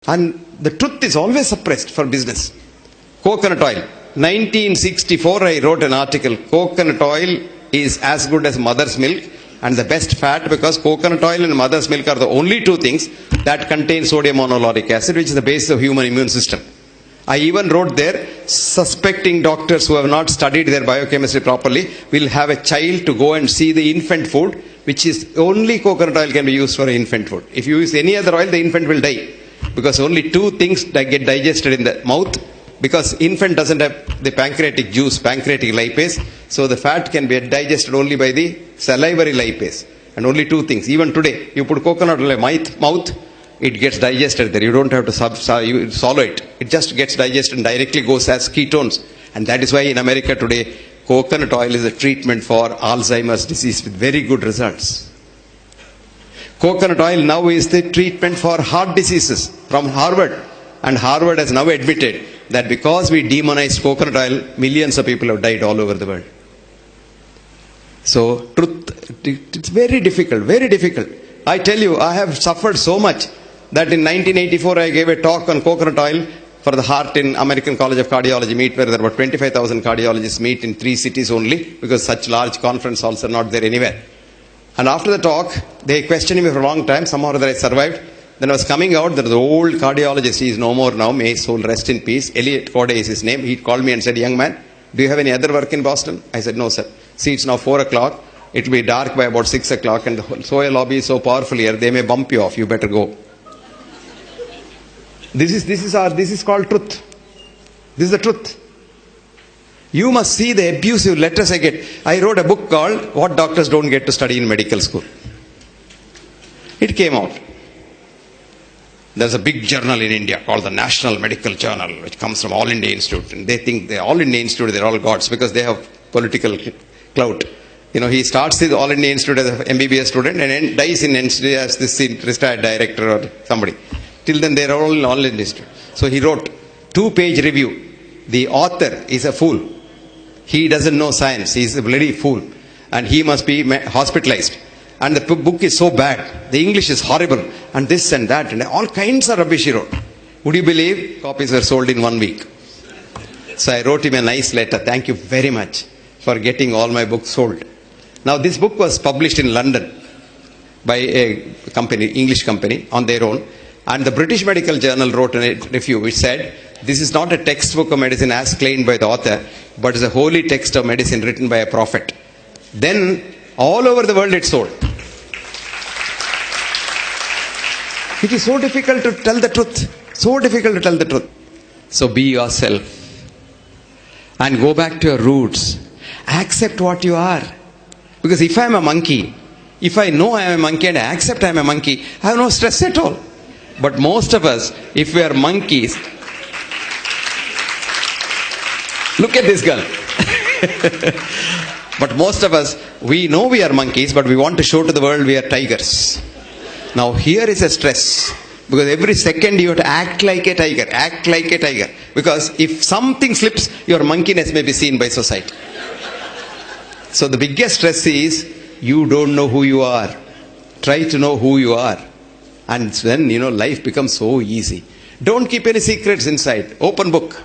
And the truth is always suppressed for business. Coconut oil. 1964 I wrote an article. Coconut oil is as good as mother's milk and the best fat, because coconut oil and mother's milk are the only two things that contain sodium monolauric acid, which is the basis of human immune system. I even wrote there, suspecting doctors who have not studied their biochemistry properly will have a child to go and see the infant food, which is only coconut oil can be used for infant food. If you use any other oil, the infant will die, because only two things that get digested in the mouth, because infant doesn't have the pancreatic juice, pancreatic lipase, so the fat can be digested only by the salivary lipase. And only two things. Even today, you put coconut oil in mouth, it gets digested there. You don't have to swallow it. It just gets digested and directly goes as ketones. And that is why in America today, coconut oil is a treatment for Alzheimer's disease with very good results. Coconut oil now is the treatment for heart diseases from Harvard. And Harvard has now admitted that because we demonized coconut oil, millions of people have died all over the world. So, truth, it's very difficult, very difficult. I tell you, I have suffered so much that in 1984 I gave a talk on coconut oil for the heart in American College of Cardiology meet, where there were 25,000 cardiologists meet in 3 cities only, because such large conference halls are not there anywhere. And after the talk, they questioned me for a long time. Somehow or other I survived. Then I was coming out, there was an old cardiologist, he is no more now, may his soul rest in peace. Elliot Corday is his name. He called me and said, "Young man, do you have any other work in Boston?" I said, "No, sir. See, it's now 4 o'clock. It will be dark by about 6 o'clock, and the Soya lobby is so powerful here, they may bump you off. You better go." This is called truth. This is the truth. You must see the abusive letters I get. I wrote a book called What Doctors Don't Get to Study in Medical School. It came out. There's a big journal in India called the National Medical Journal, which comes from All India Institute. And they think they're All India Institute, they're all gods, because they have political clout. You know, he starts his All India Institute as an MBBS student and dies in NCD as this retired director or somebody. Till then, they're all in All India Institute. So he wrote 2-page review. The author is a fool. He doesn't know science. He's a bloody fool. And he must be hospitalized. And the book is so bad. The English is horrible. And this and that. And all kinds of rubbish he wrote. Would you believe? Copies were sold in 1 week. So I wrote him a nice letter. Thank you very much for getting all my books sold. Now this book was published in London by a company, English company, on their own. And the British Medical Journal wrote a review which said, this is not a textbook of medicine as claimed by the author, but is a holy text of medicine written by a prophet. Then, all over the world it sold. It is so difficult to tell the truth. So difficult to tell the truth. So be yourself. And go back to your roots. Accept what you are. Because if I am a monkey, if I know I am a monkey and I accept I am a monkey, I have no stress at all. But most of us, if we are monkeys, look at this girl. But most of us, we know we are monkeys, but we want to show to the world we are tigers. Now here is a stress. Because every second you have to act like a tiger. Act like a tiger. Because if something slips, your monkeyness may be seen by society. So the biggest stress is, you don't know who you are. Try to know who you are. And then, life becomes so easy. Don't keep any secrets inside. Open book.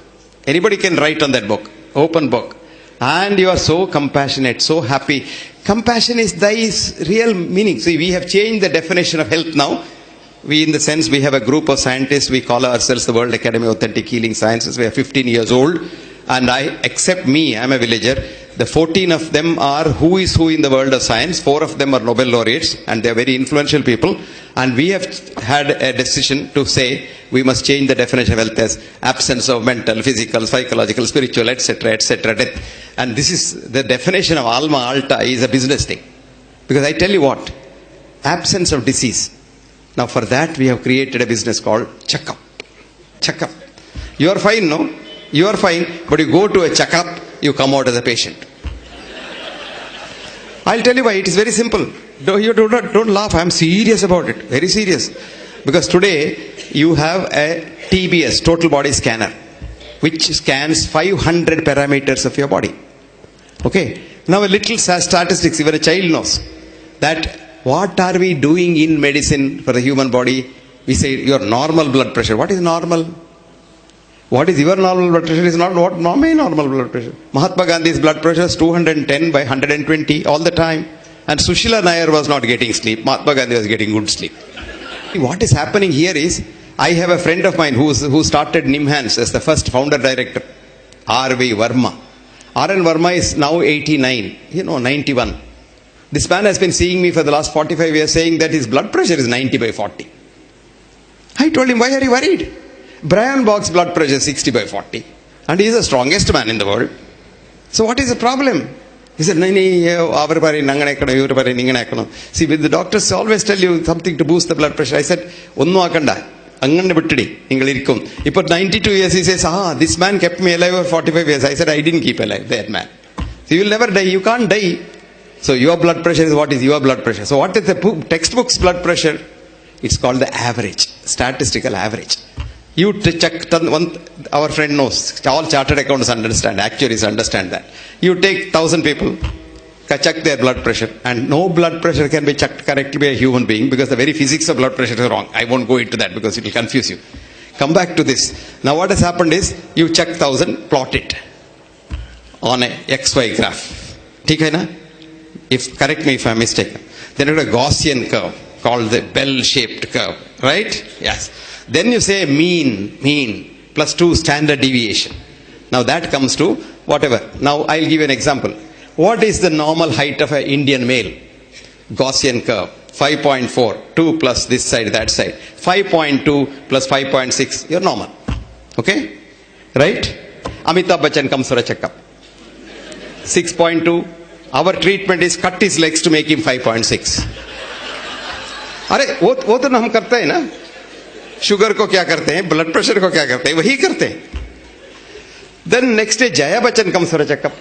Anybody can write on that book. Open book. And you are so compassionate, so happy. Compassion is thy real meaning. See, we have changed the definition of health now. We, in the sense, we have a group of scientists. We call ourselves the World Academy of Authentic Healing Sciences. We are 15 years old. And except me, I am a villager. The 14 of them are who is who in the world of science. 4 of them are Nobel laureates, and they are very influential people. And we have had a decision to say we must change the definition of health as absence of mental, physical, psychological, spiritual, etc., etc., death. And this is the definition of Alma Alta is a business thing. Because I tell you what, absence of disease. Now for that we have created a business called checkup. Checkup. You are fine, no? You are fine, but you go to a checkup, you come out as a patient. I'll tell you why. It is very simple. Don't laugh. I am serious about it. Very serious. Because today you have a TBS, total body scanner, which scans 500 parameters of your body. Okay. Now a little statistics, even a child knows that what are we doing in medicine for the human body? We say your normal blood pressure. What is normal? What is your normal blood pressure is not what my normal blood pressure. Mahatma Gandhi's blood pressure is 210 by 120 all the time. And Sushila Nair was not getting sleep. Mahatma Gandhi was getting good sleep. What is happening here is, I have a friend of mine who started Nimhans as the first founder director, R.V. Verma. R.N. Verma is now 89, 91. This man has been seeing me for the last 45 years saying that his blood pressure is 90 by 40. I told him, why are you worried? Brian Bog's blood pressure is 60 by 40. And he is the strongest man in the world. So what is the problem? He said, see, with the doctors always tell you something to boost the blood pressure. I said, അങ്ങനെ വിട്ടിടി നിങ്ങൾ ഇരിക്കും. ഇപ്പോൾ 92 years he says, this man kept me alive for 45 years. I said, I didn't keep alive that man. So you will never die. You can't die. So your blood pressure is what is your blood pressure. So what is the textbook's blood pressure? It's called the average, statistical average. You check, our friend knows, all chartered accountants understand, actuaries understand that. You take 1,000 people, check their blood pressure, and no blood pressure can be checked correctly by a human being because the very physics of blood pressure is wrong. I won't go into that because it will confuse you. Come back to this. Now what has happened is, you check 1,000, plot it on a XY graph. ठीक है ना? Correct me if I'm mistaken. Then you have a Gaussian curve called the bell-shaped curve, right? Yes. Then you say mean plus 2 standard deviation. Now that comes to whatever. Now I'll give you an example. What is the normal height of an Indian male? Gaussian curve. 5.4. 2 plus this side, that side. 5.2 plus 5.6. You're normal. Okay? Right? Amitabh Bachchan comes for a checkup. 6.2. Our treatment is cut his legs to make him 5.6. अरे वो तो हम करते हैं ना. Sugar को क्या करते हैं, ब्लड प्रेशर को क्या करते हैं, वही करते हैं. Then next day Jaya Bachchan comes for a checkup.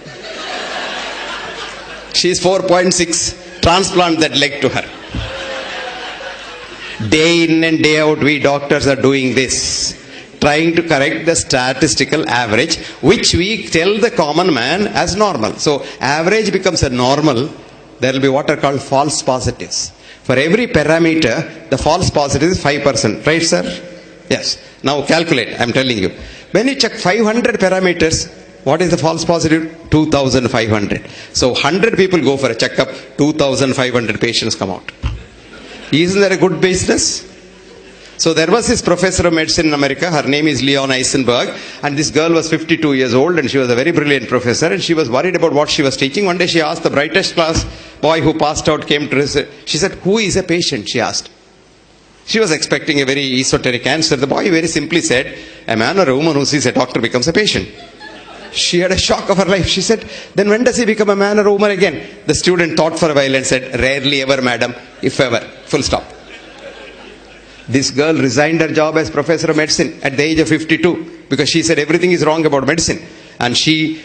She is 4.6. Transplant that leg to her. Day in and day out we doctors are doing this, trying to correct the statistical average, which we tell the common man as normal. So average becomes a normal. There will be what are called false positives. For every parameter, the false positive is 5%. Right, sir? Yes. Now calculate, I'm telling you. When you check 500 parameters, what is the false positive? 2,500. So 100 people go for a checkup, 2,500 patients come out. Isn't that a good business? So there was this professor of medicine in America, her name is Leon Eisenberg, and this girl was 52 years old and she was a very brilliant professor and she was worried about what she was teaching. One day she asked the brightest class boy who passed out, came to her, she said, who is a patient? She asked. She was expecting a very esoteric answer. The boy very simply said, a man or a woman who sees a doctor becomes a patient. She had a shock of her life. She said, then when does he become a man or a woman again? The student thought for a while and said, rarely ever, madam, if ever. Full stop. This girl resigned her job as professor of medicine at the age of 52 because she said everything is wrong about medicine. And she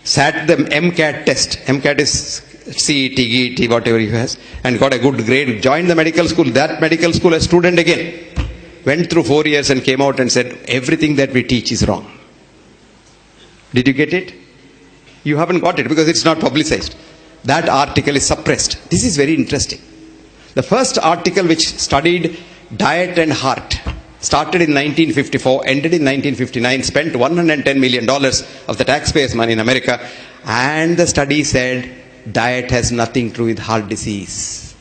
sat the MCAT test. MCAT is CET, GET, whatever he has, and got a good grade, joined the medical school. That medical school, a student again, went through 4 years and came out and said, everything that we teach is wrong. Did you get it? You haven't got it because it's not publicized. That article is suppressed. This is very interesting. The first article which studied diet and heart started in 1954, ended in 1959, spent $110 million of the taxpayers' money in America, and the study said diet has nothing to do with heart disease.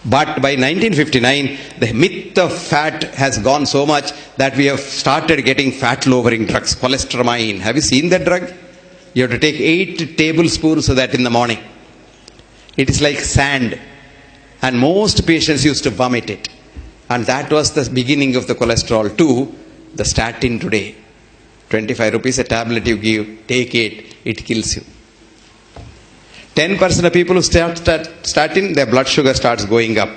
But by 1959, the myth of fat has gone so much that we have started getting fat-lowering drugs, cholesterol. Have you seen that drug? You have to take 8 tablespoons of that in the morning. It is like sand, and most patients used to vomit it. And that was the beginning of the cholesterol too, the statin today. 25 rupees a tablet you give, take it, it kills you. 10% of people who start statin, their blood sugar starts going up.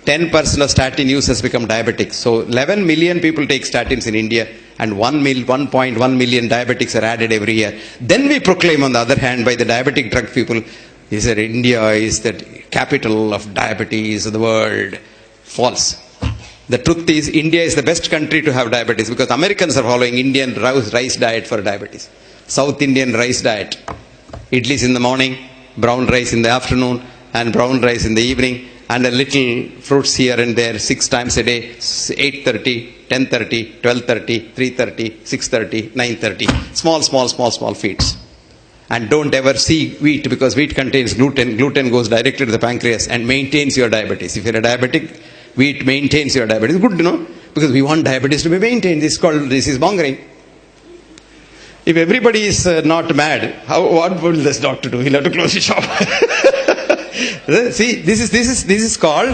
10% of statin users become diabetic. So 11 million people take statins in India and 1.1 million diabetics are added every year. Then we proclaim on the other hand by the diabetic drug people, he said India is the capital of diabetes of the world. False. The truth is, India is the best country to have diabetes because Americans are following Indian rice diet for diabetes. South Indian rice diet. Idlis in the morning, brown rice in the afternoon, and brown rice in the evening, and a little fruits here and there 6 times a day, 8:30, 10:30, 12:30, 3:30, 6:30, 9:30. Small feeds. And don't ever see wheat, because wheat contains gluten. Gluten goes directly to the pancreas and maintains your diabetes. If you're a diabetic, wheat maintains your diabetes. Good to know, because we want diabetes to be maintained. This is called disease mongering. If everybody is not mad, what will this doctor do? He'll have to close his shop. See, this is called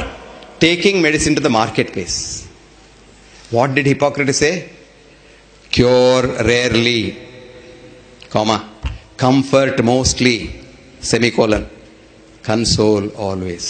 taking medicine to the marketplace. What did Hippocrates say? Cure rarely, comma, comfort mostly, semicolon, console always.